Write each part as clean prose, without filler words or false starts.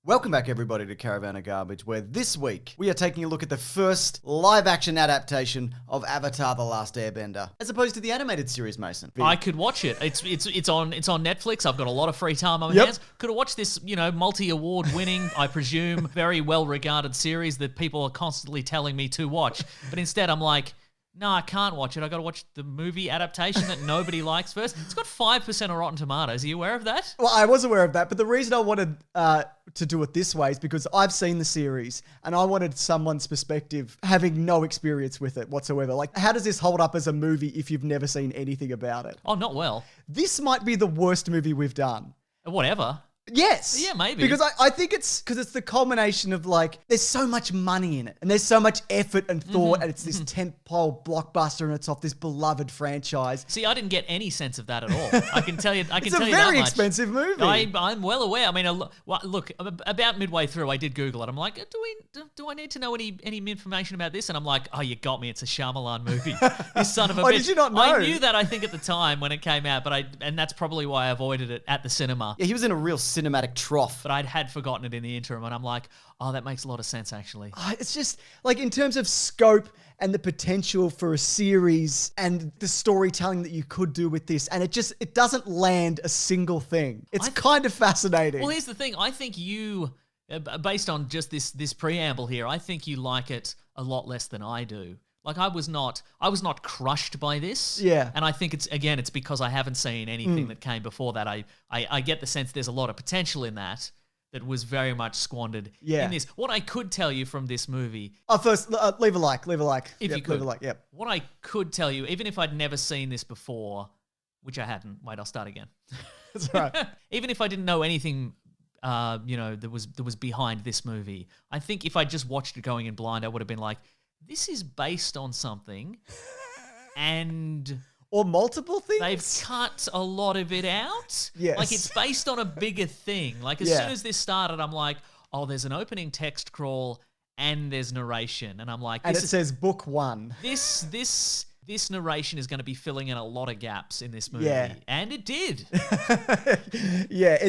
Welcome back, everybody, to Caravan of Garbage, where this week we are taking a look at the first live-action adaptation of Avatar: The Last Airbender, as opposed to the animated series, Mason. I could watch it. It's on Netflix. I've got a lot of free time on my hands. Could have watched this, multi-award winning, I presume, very well-regarded series that people are constantly telling me to watch. But instead, I'm like, no, I can't watch it. I got to watch the movie adaptation that nobody likes first. It's got 5% on Rotten Tomatoes. Are you aware of that? Well, I was aware of that, but the reason I wanted to do it this way is because I've seen the series and I wanted someone's perspective having no experience with it whatsoever. Like, how does this hold up as a movie if you've never seen anything about it? Oh, not well. This might be the worst movie we've done. Whatever. Yes. Yeah, maybe. Because I think it's because it's the culmination of there's so much money in it and there's so much effort and thought and it's this tentpole blockbuster and it's off this beloved franchise. See, I didn't get any sense of that at all. I can tell you. It's a very expensive movie. I'm well aware. I mean, look, about midway through, I did Google it. I'm like, do I need to know any information about this? And I'm like, oh, you got me. It's a Shyamalan movie. You son of a bitch. Did you not know? I knew that, I think, at the time when it came out, and that's probably why I avoided it at the cinema. Yeah, he was in a real cinematic trough. But had forgotten it in the interim, and I'm like, oh, that makes a lot of sense, actually. It's just, in terms of scope and the potential for a series and the storytelling that you could do with this, and it doesn't land a single thing. It's kind of fascinating. Well, here's the thing. I think you, based on just this preamble here, I think you like it a lot less than I do. Like, I was not crushed by this. Yeah. And I think it's because I haven't seen anything that came before that. I get the sense there's a lot of potential in that was very much squandered in this. What I could tell you from this movie... First, leave a like. If you could. Leave a like, yep. What I could tell you, even if I'd never seen this before, which I hadn't. Wait, I'll start again. That's all right. Even if I didn't know anything... that was behind this movie, I think if I just watched it going in blind, I would have been like, this is based on something, and... Or multiple things? They've cut a lot of it out. Yes. Like, it's based on a bigger thing. Like, as soon as this started, I'm like, oh, there's an opening text crawl and there's narration. And I'm like... And it says book 1. This narration is going to be filling in a lot of gaps in this movie. Yeah. And it did. Yeah.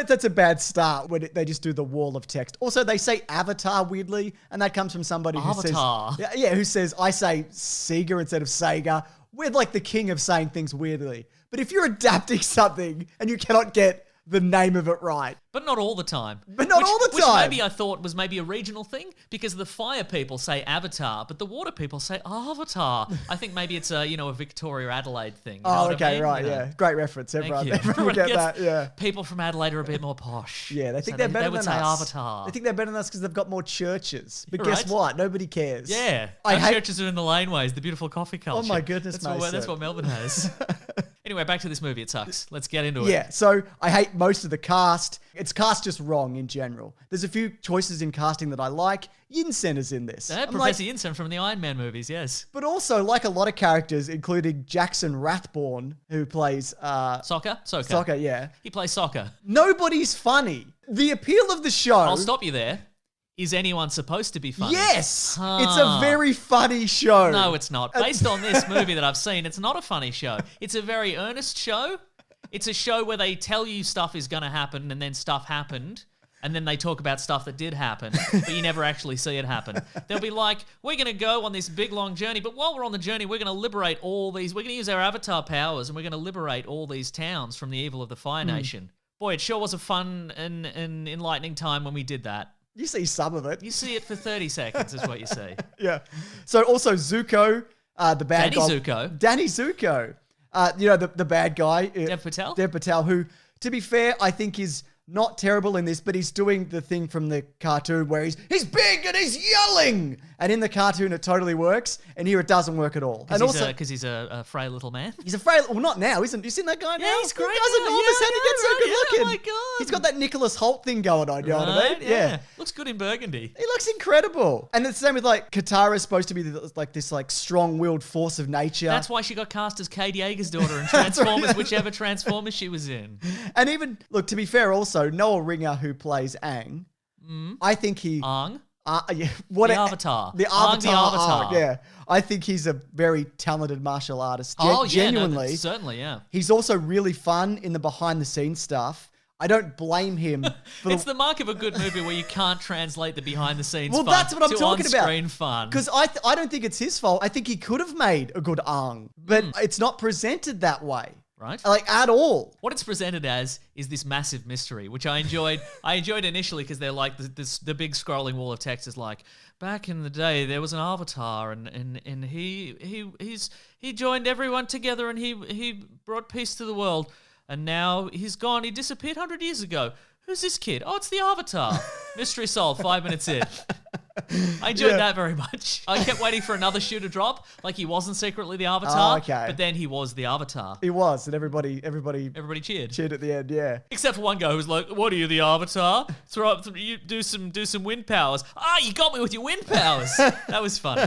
That's a bad start when they just do the wall of text. Also, they say Avatar weirdly, and that comes from somebody who Avatar. says... who says, I say Sega instead of Sega. We're like the king of saying things weirdly. But if you're adapting something and you cannot get the name of it right... But not all the time. All the time. Which maybe I thought was maybe a regional thing, because the fire people say Avatar, but the water people say Avatar. I think maybe it's a Victoria Adelaide thing. Yeah. Great reference. Everyone will get that, yeah. People from Adelaide are a bit more posh. Yeah, they think they're better than us. They would say Avatar. They think they're better than us because they've got more churches. But guess what? Nobody cares. Yeah. Our churches are in the laneways, the beautiful coffee culture. Oh my goodness, that's what Melbourne has. Anyway, back to this movie. It sucks. Let's get into it. Yeah, so I hate most of the cast. It's cast just wrong in general. There's a few choices in casting that I like. Yinsen is in this. Professor Yinsen from the Iron Man movies, yes. But also, like a lot of characters, including Jackson Rathborne, who plays... Soccer, yeah. He plays soccer. Nobody's funny. The appeal of the show... I'll stop you there. Is anyone supposed to be funny? Yes! It's a very funny show. No, it's not. Based on this movie that I've seen, it's not a funny show. It's a very earnest show. It's a show where they tell you stuff is going to happen and then stuff happened. And then they talk about stuff that did happen, but you never actually see it happen. They'll be like, we're going to go on this big, long journey, but while we're on the journey, we're going to liberate all these... We're going to use our avatar powers and we're going to liberate all these towns from the evil of the Fire Nation. Boy, it sure was a fun and enlightening time when we did that. You see some of it. You see it for 30 seconds is what you see. Yeah. So also Zuko, the bad guy. Danny Zuko. The bad guy. Dev Patel, who, to be fair, I think is not terrible in this, but he's doing the thing from the cartoon where he's big and he's yelling. And in the cartoon, it totally works. And here it doesn't work at all. Because he's a frail little man. He's a frail... Well, not now, isn't he? You seen that guy now? Yeah, he's great. He does enormous and he gets so good looking. Oh, my God. He's got that Nicholas Hoult thing going on, you know what I mean? Yeah. Looks good in burgundy. He looks incredible. And it's the same with, Katara's supposed to be this strong-willed force of nature. That's why she got cast as Kate Yeager's daughter in Transformers, whichever Transformers she was in. And even, look, to be fair also, Noel Ringer, who plays Aang, I think he... Aang? The Avatar. The Avatar. Yeah. I think he's a very talented martial artist. Genuinely. Certainly, yeah. He's also really fun in the behind-the-scenes stuff. I don't blame him for It's the mark of a good movie where you can't translate the behind the scenes Well, fun that's what I'm to talking about. on-screen fun. Because I don't think it's his fault. I think he could have made a good Aang, but it's not presented that way. Right? Like, at all. What it's presented as is this massive mystery, which I enjoyed. I enjoyed initially because they're like the big scrolling wall of text is like, back in the day there was an avatar and he joined everyone together and he brought peace to the world, and now he's gone. He disappeared 100 years ago. Who's this kid? Oh, it's the Avatar. Mystery solved 5 minutes in. I enjoyed that very much. I kept waiting for another shoe to drop, like he wasn't secretly the Avatar, Oh, okay. but then he was the Avatar. He was, and everybody Everybody cheered. at the end, yeah. Except for one guy who was like, "What are you, the Avatar? Throw up, you do some wind powers." Ah, you got me with your wind powers. That was funny.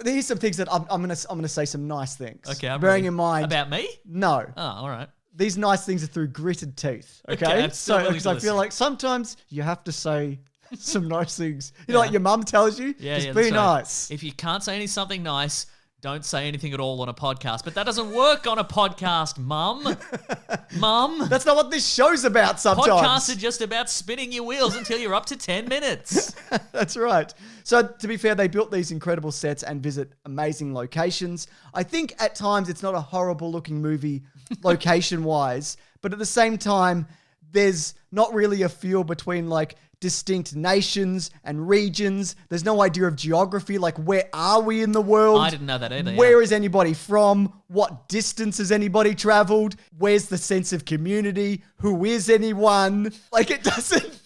Here's some things that I'm gonna say some nice things. Okay, I'm bearing ready. in mind About me? No. Oh, all right. These nice things are through gritted teeth. Okay, Okay, I'm still willing because to I feel listen. like sometimes you have to say some nice things. You know, like your mum tells you, just be that's right. nice. If you can't say something nice, don't say anything at all on a podcast. But that doesn't work on a podcast, Mum. Mum. That's not what this show's about. Sometimes Podcasts are just about spinning your wheels until you're up to 10 minutes. That's right. So to be fair, they built these incredible sets and visit amazing locations. I think at times it's not a horrible looking movie location wise, but at the same time, there's not really a feel between like distinct nations and regions. There's no idea of geography. Like, where are we in the world? I didn't know that either. Where is anybody from? What distance has anybody traveled? Where's the sense of community? Who is anyone? Like, it doesn't...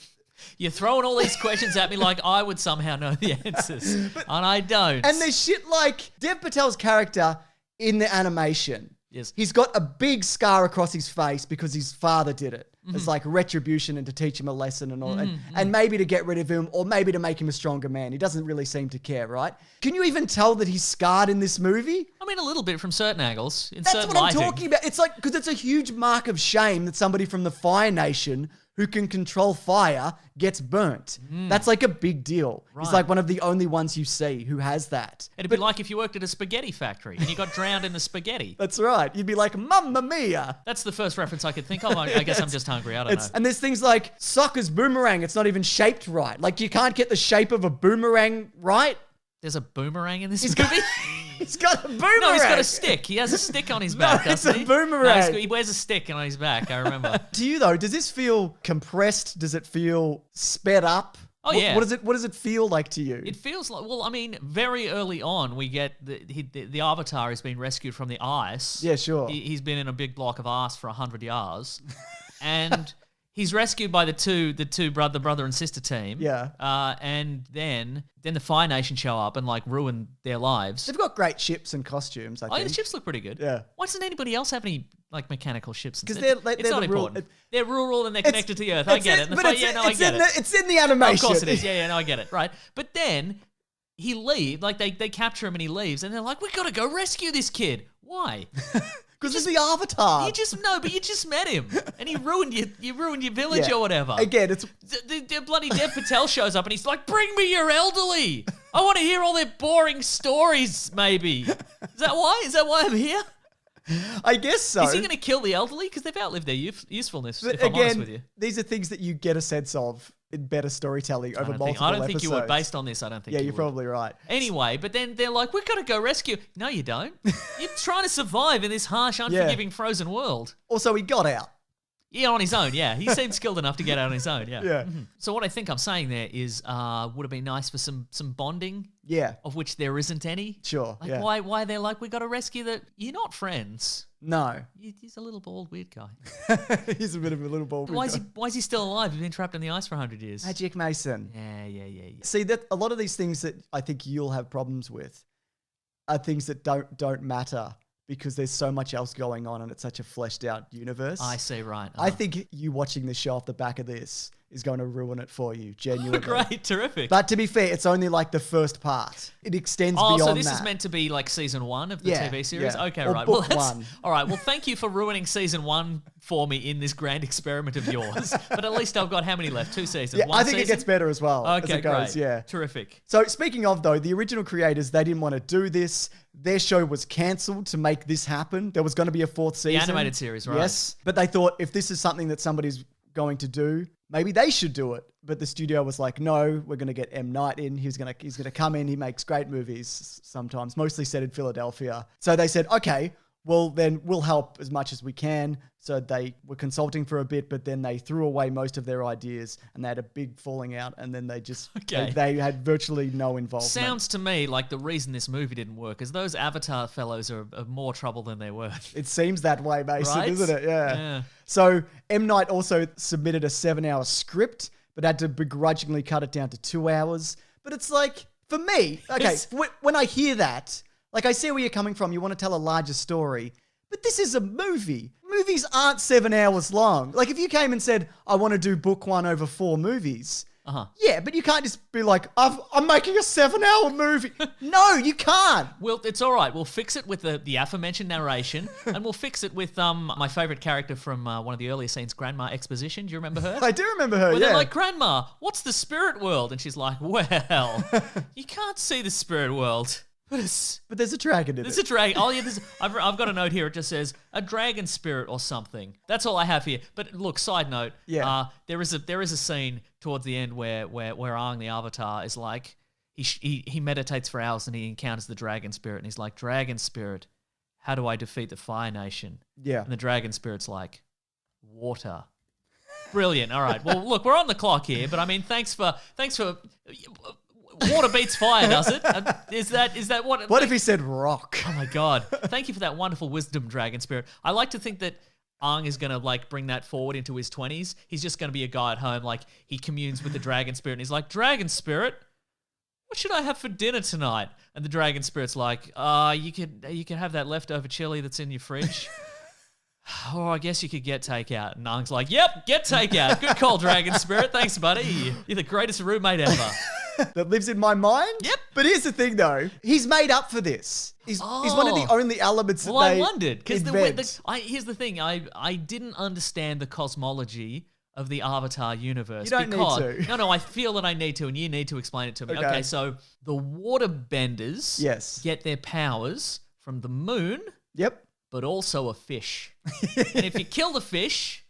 You're throwing all these questions at me like I would somehow know the answers, and I don't. And there's shit like Dev Patel's character in the animation. Yes. He's got a big scar across his face because his father did it. It's like retribution and to teach him a lesson and all, and maybe to get rid of him or maybe to make him a stronger man. He doesn't really seem to care, right? Can you even tell that he's scarred in this movie? I mean, a little bit from certain angles. In That's certain what I'm lighting. talking about. It's like, because it's a huge mark of shame that somebody from the Fire Nation who can control fire gets burnt. That's like a big deal. He's Right. like one of the only ones you see who has that. It'd be like if you worked at a spaghetti factory and you got drowned in the spaghetti. That's right. You'd be like, Mamma Mia. That's the first reference I could think of. I guess I'm just hungry. I don't know. And there's things like soccer's boomerang. It's not even shaped right. Like, you can't get the shape of a boomerang right. There's a boomerang in this movie? He's got a boomerang. No, he's got a stick. He has a stick on his back, it's doesn't a he? boomerang. No, he wears a stick on his back, I remember. To you though, does this feel compressed? Does it feel sped up? Oh, yeah. What does it feel like to you? It feels like, well, I mean, very early on, we get the Avatar has been rescued from the ice. Yeah, sure. He's been in a big block of ice for 100 years. And he's rescued by the brother and sister team. Yeah. And then the Fire Nation show up and like ruin their lives. They've got great ships and costumes, I Oh, think. yeah, the ships look pretty good. Yeah. Why doesn't anybody else have any like mechanical ships? 'Cause It's they're not the rule- important. They're rural and they're connected to the earth. I It's get in- it. And the but Fire- it's yeah, in- no, I it's get in it. It's in the animation. Of course it is. Yeah, no, I get it. Right. But then he leaves, like they capture him and he leaves, and they're like, we got to go rescue this kid. Why? Because it's the Avatar. You just met him, and he ruined your village or whatever. Again, it's The bloody Dev Patel shows up and he's like, bring me your elderly. I want to hear all their boring stories, maybe. Is that why? Is that why I'm here? I guess so. Is he going to kill the elderly? Because they've outlived their usefulness, if I'm honest with you. These are things that you get a sense of in better storytelling over multiple I don't think you would. episodes. Based on this, I don't think Yeah, you you're would. probably right. Anyway, but then they're like, we've got to go rescue. No, you don't. You're trying to survive in this harsh, unforgiving, frozen world. Also, he got out. Yeah, on his own, yeah. He seemed skilled enough to get out on his own, yeah. Yeah. So what I think I'm saying there is, would have been nice for some bonding, Yeah, of which there isn't any. sure. Like, yeah. why they're like, we got to rescue the... You're not friends. No. He's a little bald, weird guy. He's a bit of a little ball. Why is he still alive? He's been trapped in the ice for 100 years. Magic Mason. Yeah. See, that a lot of these things that I think you'll have problems with are things that don't matter because there's so much else going on and it's such a fleshed out universe. I see, right. I think you watching the show off the back of this is going to ruin it for you, genuinely. Great, terrific. But to be fair, it's only like the first part. It extends beyond that. So this is meant to be like season 1 of the Yeah, TV series? yeah. Okay, Or right. book Well, one. all right. Well, thank you for ruining season 1 for me in this grand experiment of yours. But at least I've got how many left? 2 seasons? Yeah, 1 I think season? it gets better as well as Okay, it goes. great. Yeah. Terrific. So speaking of though, the original creators, they didn't want to do this. Their show was cancelled to make this happen. There was going to be a 4th season. animated series, right. Yes. But they thought if this is something that somebody's going to do. Maybe they should do it. But the studio was like, no, we're going to get M. Night in. He's going to come in. He makes great movies sometimes, mostly set in Philadelphia. So they said, okay, well, then we'll help as much as we can. So they were consulting for a bit, but then they threw away most of their ideas and they had a big falling out. And then they just, they had virtually no involvement. Sounds to me like the reason this movie didn't work is those Avatar fellows are of more trouble than they're worth. It seems that way, Mason, Right? isn't it? Yeah. So M. Night also submitted a 7-hour script, but had to begrudgingly cut it down to 2 hours. But it's like, for me, okay, when I hear that, like I see where you're coming from. You want to tell a larger story, but this is a movie. Movies aren't 7 hours long. Like if you came and said, I want to do book one over 4 movies. Yeah, but you can't just be like, I'm making a 7-hour movie. No, you can't. Well, it's all right. We'll fix it with the aforementioned narration, and we'll fix it with my favorite character from one of the earlier scenes, Grandma Exposition. Do you remember her? I do remember her, Where they're like, Grandma, what's the spirit world? And she's like, well, you can't see the spirit world. But there's a dragon in it. There's a dragon. Oh, yeah, I've got a note here. It just says, a dragon spirit or something. That's all I have here. But look, side note, there is a scene towards the end where Aang the Avatar is like, he meditates for hours and he encounters the dragon spirit. And he's like, dragon spirit, how do I defeat the Fire Nation? Yeah. And the dragon spirit's like, water. Brilliant. All right. Well, look, we're on the clock here, but I mean, thanks for water beats fire, does it? Is that what? What if he said rock? Oh my God! Thank you for that wonderful wisdom, dragon spirit. I like to think that Aang is gonna like bring that forward into his 20s. He's just gonna be a guy at home, like he communes with the dragon spirit, and he's like, "Dragon spirit, what should I have for dinner tonight?" And the dragon spirit's like, you could have that leftover chili that's in your fridge." Oh, I guess you could get takeout. And Aang's like, "Yep, get takeout. Good call, dragon spirit. Thanks, buddy. You're the greatest roommate ever." That lives in my mind? Yep. But here's the thing, though. He's made up for this. He's one of the only elements that I they wondered. Because here's the thing. I didn't understand the cosmology of the Avatar universe. You don't need to. No, I feel that I need to, and you need to explain it to me. Okay, so the waterbenders get their powers from the moon. Yep. But also a fish. And if you kill the fish,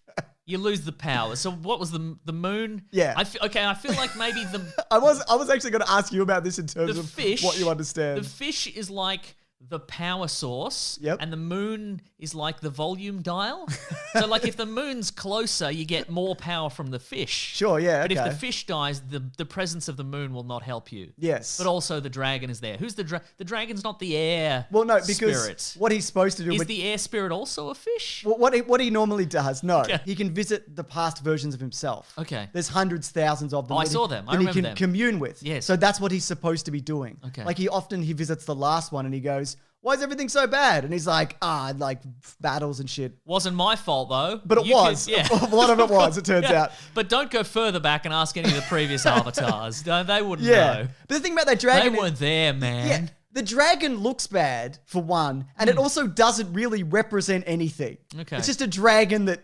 you lose the power. So what was the moon? Yeah. I feel like maybe the... I was actually going to ask you about this in terms of what you understand. The fish is like the power source, and the moon is like the volume dial. So like if the moon's closer, you get more power from the fish. Sure, yeah, But if the fish dies, the presence of the moon will not help you. Yes. But also the dragon is there. Who's the dragon's not the air Well, no, because spirit. What he's supposed to do... Is the air spirit also a fish? Well, what he normally does, he can visit the past versions of himself. Okay. There's hundreds, thousands of them. I saw them. I that remember he can them. commune with. Yes. So that's what he's supposed to be doing. Okay. Like he visits the last one and he goes, "Why is everything so bad?" And he's like, like battles and shit. Wasn't my fault though. But it was. A lot of it was, it turns out. But don't go further back and ask any of the previous avatars. They wouldn't know. But the thing about that dragon... They weren't there, man. Yeah. The dragon looks bad, for one, and it also doesn't really represent anything. Okay. It's just a dragon that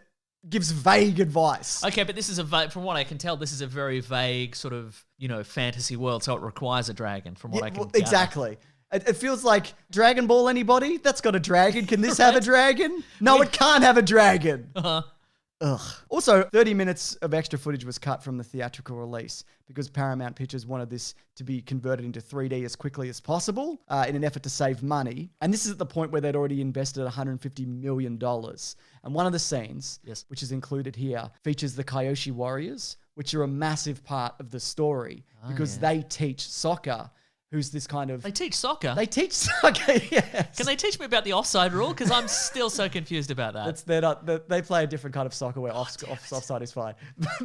gives vague advice. Okay, but this is from what I can tell, this is a very vague sort of, fantasy world, so it requires a dragon, from what I can gather. Exactly. It feels like Dragon Ball, anybody? That's got a dragon. Can this have a dragon? No, it can't have a dragon. Ugh. Also, 30 minutes of extra footage was cut from the theatrical release because Paramount Pictures wanted this to be converted into 3D as quickly as possible in an effort to save money. And this is at the point where they'd already invested $150 million. And one of the scenes, which is included here, features the Kyoshi Warriors, which are a massive part of the story because they teach soccer. Who's this kind of... They teach soccer? They teach soccer, yes. Can they teach me about the offside rule? Because I'm still so confused about that. They play a different kind of soccer where offside is fine.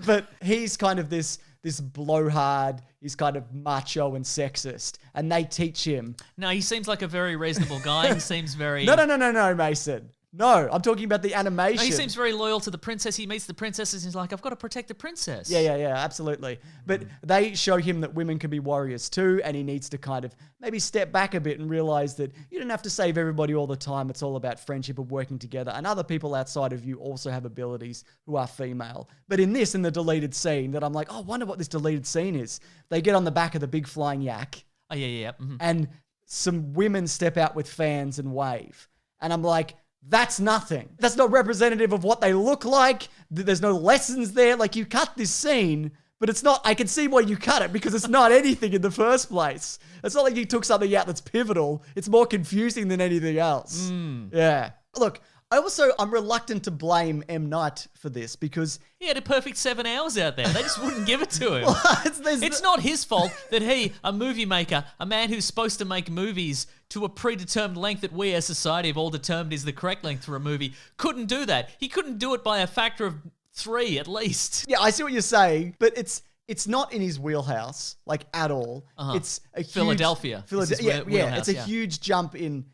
But he's kind of this blowhard, he's kind of macho and sexist. And they teach him... No, he seems like a very reasonable guy. He seems very... No, Mason. No, I'm talking about the animation. No, he seems very loyal to the princess. He meets the princesses and he's like, I've got to protect the princess. Yeah, absolutely. But they show him that women can be warriors too, and he needs to kind of maybe step back a bit and realize that you don't have to save everybody all the time. It's all about friendship and working together. And other people outside of you also have abilities who are female. But in the deleted scene that I'm like, I wonder what this deleted scene is. They get on the back of the big flying yak. Oh, yeah. Mm-hmm. And some women step out with fans and wave. And I'm like, That's nothing. That's not representative of what they look like. There's no lessons there. Like, you cut this scene, but it's not, I can see why you cut it because it's not anything in the first place. It's not like you took something out that's pivotal. It's more confusing than anything else. Yeah. Look, I'm reluctant to blame M. Night for this because He had a perfect 7 hours out there. They just wouldn't give it to him. there's It's not his fault that he, a movie maker, a man who's supposed to make movies to a predetermined length that we as society have all determined is the correct length for a movie, couldn't do that. He couldn't do it by a factor of 3 at least. Yeah, I see what you're saying, but it's not in his wheelhouse, like, at all. It's a huge... Philadelphia is his wheelhouse, it's a huge jump in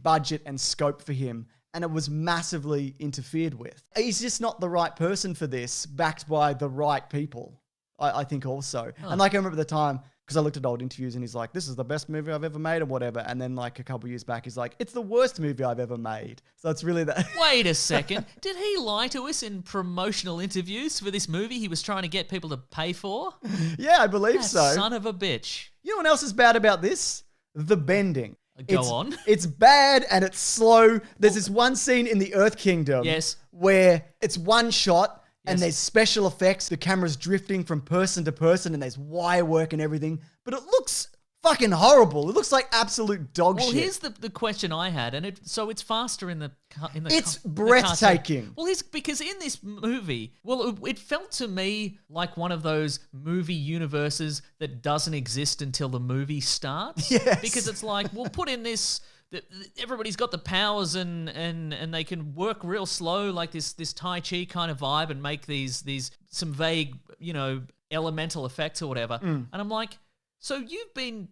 budget and scope for him, and it was massively interfered with. He's just not the right person for this, backed by the right people, I think also. And like, I remember the time, because I looked at old interviews and he's like, this is the best movie I've ever made or whatever. And then like a couple years back, he's like, it's the worst movie I've ever made. So it's really that. Wait a second. Did he lie to us in promotional interviews for this movie he was trying to get people to pay for? Yeah, I believe That so. son of a bitch. You know what else is bad about this? The bending. Go on. It's bad and it's slow. There's this one scene in the Earth Kingdom where it's one shot and there's special effects. The camera's drifting from person to person and there's wire work and everything. But it looks fucking horrible. It looks like absolute dog shit. Well, here's the question I had, and it's faster in the It's the breathtaking. cartoon. Well, because in this movie, it felt to me like one of those movie universes that doesn't exist until the movie starts. Yes. Because it's like, we'll put in this. Everybody's got the powers and they can work real slow, like this Tai Chi kind of vibe, and make these some vague, elemental effects or whatever. And I'm like, so you've been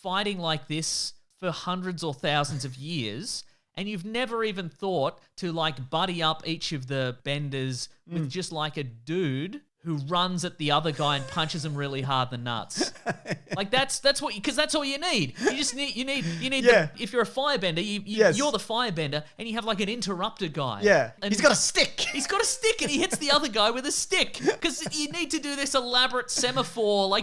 fighting like this for hundreds or thousands of years, and you've never even thought to like buddy up each of the benders with just like a dude who runs at the other guy and punches him really hard in the nuts. Like that's what, because that's all you need. You just need if you're a firebender, you're the firebender, and you have like an interrupter guy. Yeah, and he's got a stick. He's got a stick, and he hits the other guy with a stick, because you need to do this elaborate semaphore,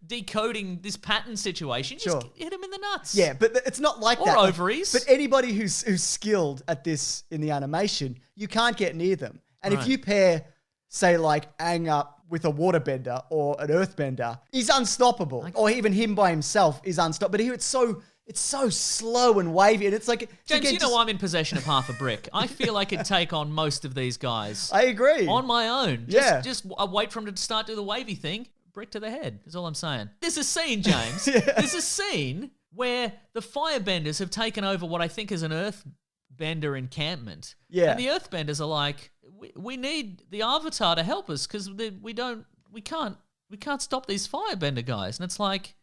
decoding this pattern situation. Just hit him in the nuts. Yeah, but it's not like that. Or ovaries. But anybody who's skilled at this in the animation, you can't get near them. And if you pair, say, like Aang up with a waterbender or an earthbender, he's unstoppable. Or even him by himself is unstoppable. But here it's so slow and wavy, and it's like, James, I'm in possession of half a brick. I feel I could take on most of these guys. I agree. On my own. Yeah. Just wait for him to start doing the wavy thing. Brick to the head is all I'm saying. There's a scene, James. There's a scene where the firebenders have taken over what I think is an earthbender encampment. Yeah. And the earthbenders are like, we need the Avatar to help us because we can't stop these firebender guys. And it's like,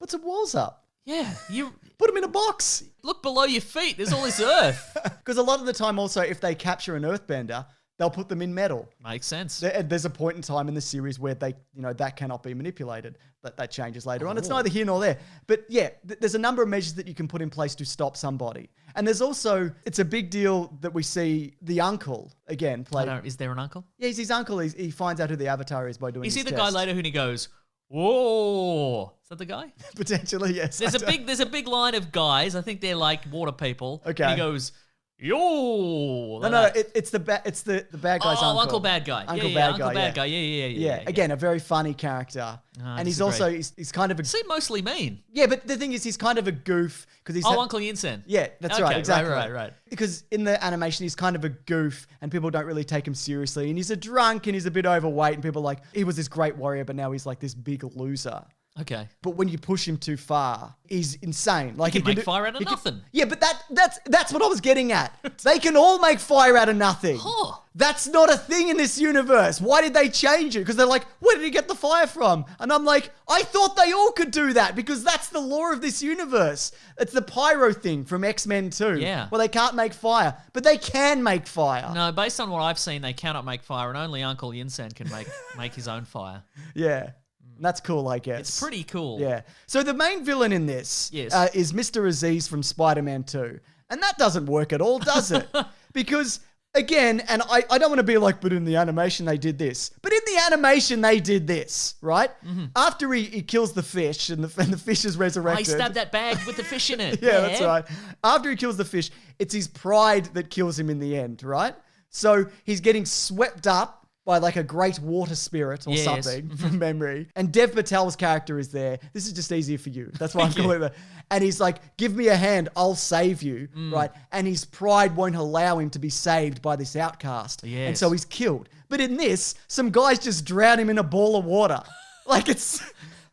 put some walls up. Yeah, you put them in a box. Look below your feet. There's all this earth. Because a lot of the time, also, if they capture an earthbender, they'll put them in metal. Makes sense. There's a point in time in the series where that cannot be manipulated. That changes later on. It's neither here nor there. But yeah, there's a number of measures that you can put in place to stop somebody. And there's also, it's a big deal that we see the uncle again play. Is there an uncle? Yeah, he's his uncle. He finds out who the Avatar is by doing. You see his the test. guy later who he goes, whoa. Is that the guy? Potentially, yes. There's a big line of guys. I think they're like water people. Okay. And he goes, yo. No, it's the bad guy's uncle. Uncle Bad Guy. Uncle Bad Guy. Yeah. Again, a very funny character. And he's also, he's kind of a... Seem mostly mean. Yeah, but the thing is, he's kind of a goof because he's... Uncle Yinsen. Yeah, that's right, exactly. Right. Because in the animation, he's kind of a goof and people don't really take him seriously. And he's a drunk and he's a bit overweight and people are like, he was this great warrior, but now he's like this big loser. Okay. But when you push him too far, he's insane. Like he can make fire out of nothing. Yeah, but that's what I was getting at. They can all make fire out of nothing. Huh. That's not a thing in this universe. Why did they change it? Because they're like, where did he get the fire from? And I'm like, I thought they all could do that because that's the law of this universe. It's the pyro thing from X-Men 2. Yeah. Where they can't make fire, but they can make fire. No, based on what I've seen, they cannot make fire, and only Uncle Yinsen can make his own fire. Yeah. That's cool, I guess. It's pretty cool. Yeah. So the main villain in this is Mr. Aziz from Spider-Man 2. And that doesn't work at all, does it? Because again, and I don't want to be like, but in the animation they did this. But in the animation they did this, right? After he kills the fish and the fish is resurrected. I stabbed that bag with the fish in it. Yeah, that's right. After he kills the fish, it's his pride that kills him in the end, right? So he's getting swept up by like a great water spirit or something from memory. And Dev Patel's character is there. This is just easier for you. That's why I'm calling it that. And he's like, give me a hand, I'll save you, right? And his pride won't allow him to be saved by this outcast. Yes. And so he's killed. But in this, some guys just drown him in a ball of water. Like it's,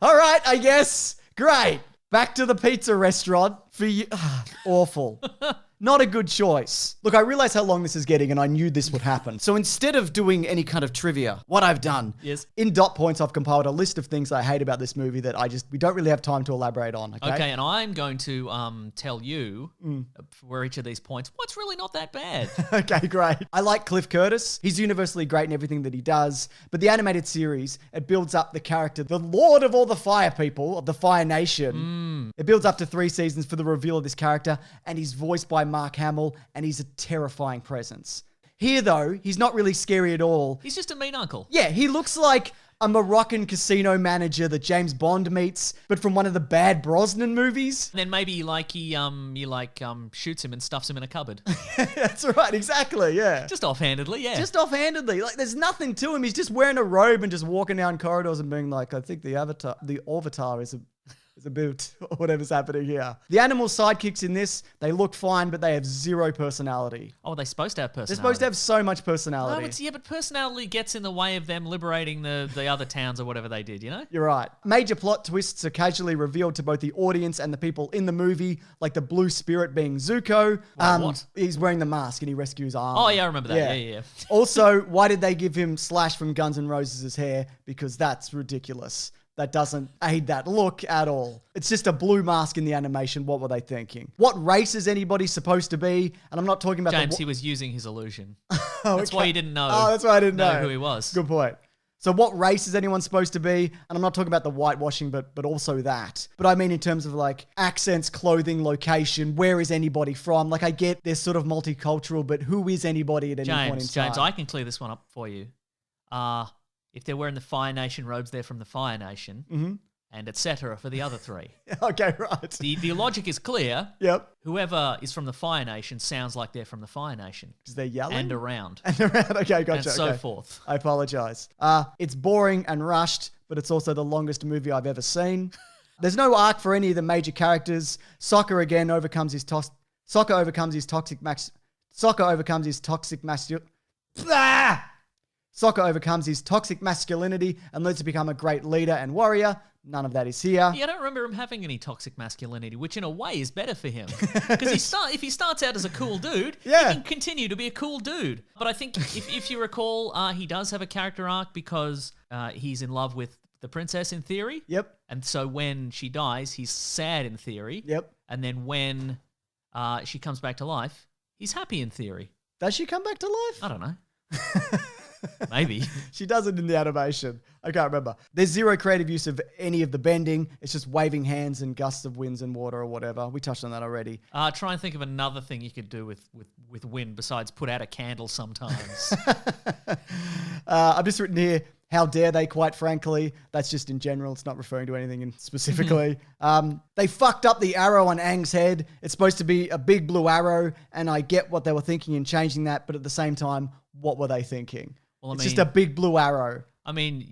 all right, I guess. Great. Back to the pizza restaurant for you. Awful. Not a good choice. Look, I realize how long this is getting and I knew this would happen. So instead of doing any kind of trivia, what I've done In dot points, I've compiled a list of things I hate about this movie that we don't really have time to elaborate on, okay? Okay, and I'm going to tell you for each of these points what's really not that bad. Okay, great. I like Cliff Curtis. He's universally great in everything that he does. But the animated series, it builds up the character, the Lord of all the Fire People, of the Fire Nation. It builds up to 3 seasons for the reveal of this character, and he's voiced by Mark Hamill, and he's a terrifying presence. Here, though, he's not really scary at all. He's just a mean uncle. Yeah, he looks like a Moroccan casino manager that James Bond meets, but from one of the bad Brosnan movies. And then maybe he shoots him and stuffs him in a cupboard. That's right, exactly, yeah. Just offhandedly, yeah. Just offhandedly. Like, there's nothing to him. He's just wearing a robe and just walking down corridors and being like, I think the Avatar is a bit whatever's happening here. The animal sidekicks in this, they look fine, but they have zero personality. Oh, are they supposed to have personality? They're supposed to have so much personality. No, but personality gets in the way of them liberating the other towns or whatever they did, you know? You're right. Major plot twists are casually revealed to both the audience and the people in the movie, like the blue spirit being Zuko. What? He's wearing the mask and he rescues Arm. Oh, yeah, I remember that. Yeah. Also, why did they give him Slash from Guns N' Roses' hair? Because that's ridiculous. That doesn't aid that look at all. It's just a blue mask in the animation. What were they thinking? What race is anybody supposed to be? And I'm not talking about James, he was using his illusion. Oh, that's why you didn't know. Oh, that's why I didn't know who he was. Good point. So what race is anyone supposed to be? And I'm not talking about the whitewashing, but also that. But I mean in terms of like accents, clothing, location, where is anybody from? Like I get they're sort of multicultural, but who is anybody at any point in time? James, I can clear this one up for you. If they're wearing the Fire Nation robes, they're from the Fire Nation, and etc. for the other 3. Okay, right. The logic is clear. Yep. Whoever is from the Fire Nation sounds like they're from the Fire Nation. Because they're yelling? And around. And around, okay, gotcha. And so okay. forth. I apologize. It's boring and rushed, but it's also the longest movie I've ever seen. There's no arc for any of the major characters. Soccer overcomes his toxic masculinity and learns to become a great leader and warrior. None of that is here. Yeah, I don't remember him having any toxic masculinity, which in a way is better for him. Because if he starts out as a cool dude, he can continue to be a cool dude. But I think if you recall, he does have a character arc because he's in love with the princess in theory. Yep. And so when she dies, he's sad in theory. Yep. And then when she comes back to life, he's happy in theory. Does she come back to life? I don't know. Maybe. She does it in the animation. I can't remember. There's zero creative use of any of the bending. It's just waving hands and gusts of winds and water or whatever. We touched on that already. Try and think of another thing you could do with wind besides put out a candle sometimes. I've just written here, how dare they, quite frankly. That's just in general. It's not referring to anything specifically. They fucked up the arrow on Aang's head. It's supposed to be a big blue arrow, and I get what they were thinking in changing that, but at the same time, what were they thinking? Well, it's just a big blue arrow. I mean,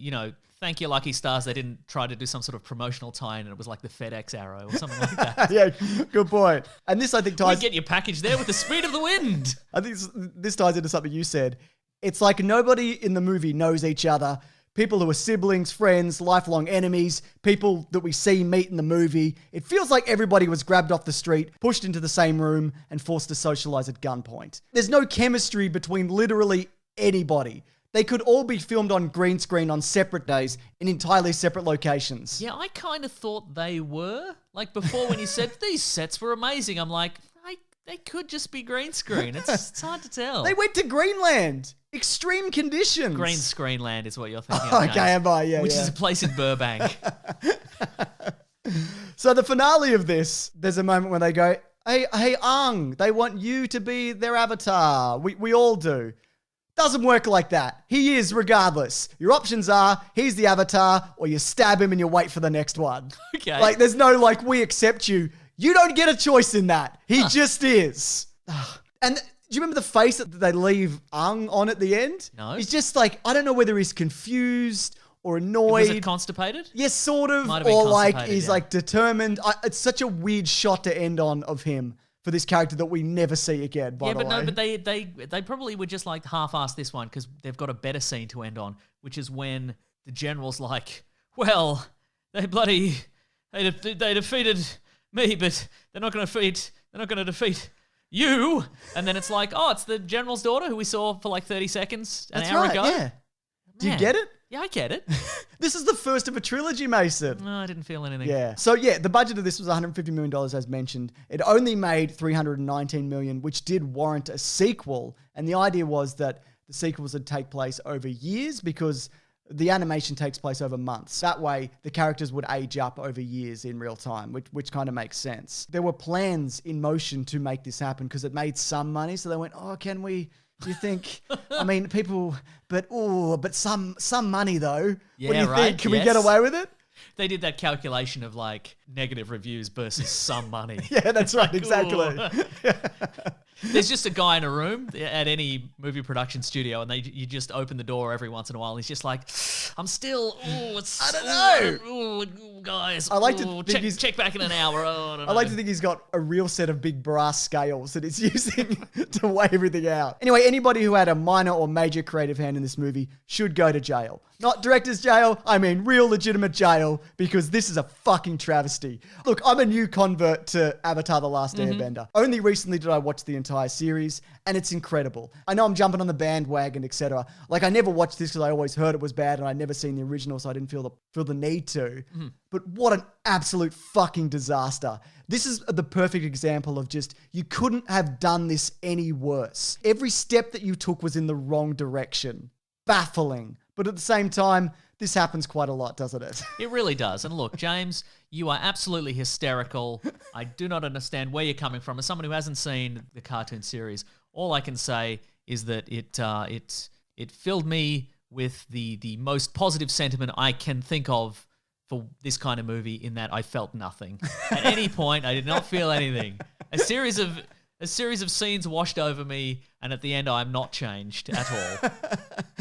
thank you, Lucky Stars. They didn't try to do some sort of promotional tie-in and it was like the FedEx arrow or something like that. Yeah, good point. And this, I think, ties... You get your package there with the speed of the wind. I think this ties into something you said. It's like nobody in the movie knows each other. People who are siblings, friends, lifelong enemies, people that we see meet in the movie. It feels like everybody was grabbed off the street, pushed into the same room, and forced to socialize at gunpoint. There's no chemistry between literally anybody. They could all be filmed on green screen on separate days in entirely separate locations. Yeah, I kind of thought they were. Like before when you said these sets were amazing, I'm like, they could just be green screen. It's hard to tell. They went to Greenland. Extreme conditions. Green Screen Land is what you're thinking of. Okay, am I? Yeah, Which is a place in Burbank. So the finale of this, there's a moment when they go, hey, Ang, they want you to be their avatar. We all do. Doesn't work like that. He is regardless. Your options are he's the avatar or you stab him and you wait for the next one. Okay. Like there's no like we accept you. You don't get a choice in that. He just is. And do you remember the face that they leave Ang on at the end? No. He's just like, I don't know whether he's confused or annoyed. Was it constipated? Yes, sort of. Might have been Or like constipated, he's yeah. like determined. It's such a weird shot to end on of him for this character that we never see again, by Yeah, the but way. no, but they probably would just like half-ass this one because they've got a better scene to end on, which is when the general's like, well, they defeated me, but they're not going to defeat you. And then it's like, oh, it's the general's daughter who we saw for like 30 seconds an hour ago. Yeah. Do you Man. get it? Yeah, I get it. This is the first of a trilogy, Mason. No, I didn't feel anything. Yeah. So yeah, the budget of this was $150 million as mentioned. It only made $319 million, which did warrant a sequel. And the idea was that the sequels would take place over years because the animation takes place over months. That way, the characters would age up over years in real time, which kind of makes sense. There were plans in motion to make this happen because it made some money. So they went, oh, can we... Do you think? I mean, people, but some money though. What do Yeah, you right, think? Can we yes. get away with it? They did that calculation of like negative reviews versus some money. Yeah, that's right, exactly. There's just a guy in a room at any movie production studio, and you just open the door every once in a while. And he's just like, "I'm still, I don't know. Guys. I like to think check back in an hour. Oh, I don't I like know." to think he's got a real set of big brass scales that he's using to weigh everything out. Anyway, anybody who had a minor or major creative hand in this movie should go to jail. Not director's jail, I mean real legitimate jail, because this is a fucking travesty. Look, I'm a new convert to Avatar The Last Airbender. Only recently did I watch the entire series, and it's incredible. I know I'm jumping on the bandwagon, etc. Like, I never watched this because I always heard it was bad, and I'd never seen the original, so I didn't feel the need to. But what an absolute fucking disaster. This is the perfect example of just, you couldn't have done this any worse. Every step that you took was in the wrong direction. Baffling. But at the same time, this happens quite a lot, doesn't it? It really does. And look, James, you are absolutely hysterical. I do not understand where you're coming from. As someone who hasn't seen the cartoon series, all I can say is that it filled me with the most positive sentiment I can think of for this kind of movie, in that I felt nothing. At any point, I did not feel anything. A series of scenes washed over me, and at the end, I'm not changed at all.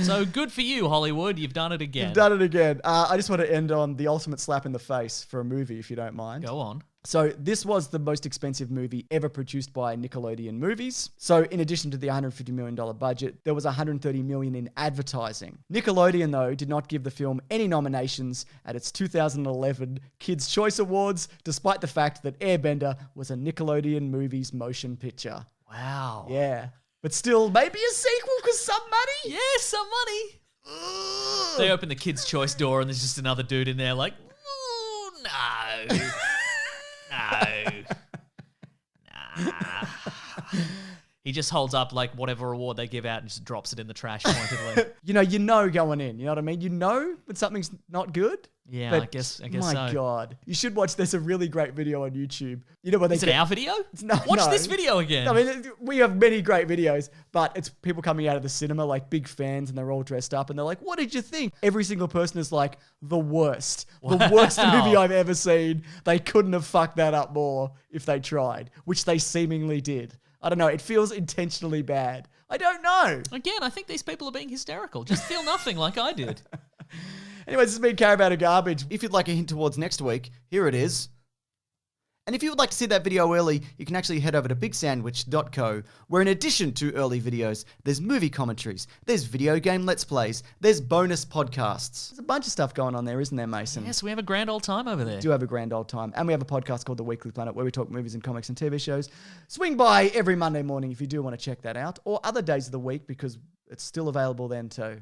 So good for you, Hollywood. You've done it again. You've done it again. I just want to end on the ultimate slap in the face for a movie, if you don't mind. Go on. So this was the most expensive movie ever produced by Nickelodeon Movies. So in addition to the $150 million budget, there was $130 million in advertising. Nickelodeon, though, did not give the film any nominations at its 2011 Kids' Choice Awards, despite the fact that Airbender was a Nickelodeon Movies motion picture. Wow. Yeah. But still, maybe a sequel because some money? Yeah, some money. They open the Kids' Choice door, and there's just another dude in there like, "Ooh, no. Nah. He just holds up like whatever award they give out and just drops it in the trash pointedly. You know going in. You know what I mean? You know when something's not good. Yeah, But I guess my so. God. You should watch. There's a really great video on YouTube. You know what they Is it our video? No, Watch no. this video again. I mean, we have many great videos, but it's people coming out of the cinema, like big fans, and they're all dressed up, and they're like, what did you think? Every single person is like, the worst. The worst movie I've ever seen. They couldn't have fucked that up more if they tried, which they seemingly did. I don't know. It feels intentionally bad. I don't know. Again, I think these people are being hysterical. Just feel nothing like I did. Anyways, this has been Caravan of Garbage. If you'd like a hint towards next week, here it is. And if you would like to see that video early, you can actually head over to bigsandwich.co, where in addition to early videos, there's movie commentaries, there's video game Let's Plays, there's bonus podcasts. There's a bunch of stuff going on there, isn't there, Mason? Yes, we have a grand old time over there. We do have a grand old time. And we have a podcast called The Weekly Planet, where we talk movies and comics and TV shows. Swing by every Monday morning if you do want to check that out, or other days of the week, because it's still available then too.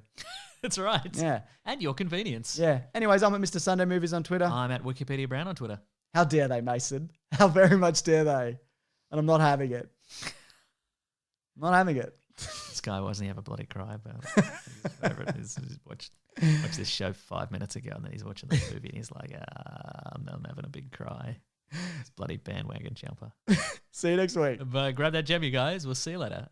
That's right. Yeah. And your convenience. Yeah. Anyways, I'm at Mr. Sunday Movies on Twitter. I'm at Wikipedia Brown on Twitter. How dare they, Mason? How very much dare they? And I'm not having it. I'm not having it. This guy wasn't he have a bloody cry about favorite is watched this show 5 minutes ago, and then he's watching the movie and he's like, I'm having a big cry. This bloody bandwagon jumper. See you next week. But grab that gem, you guys. We'll see you later.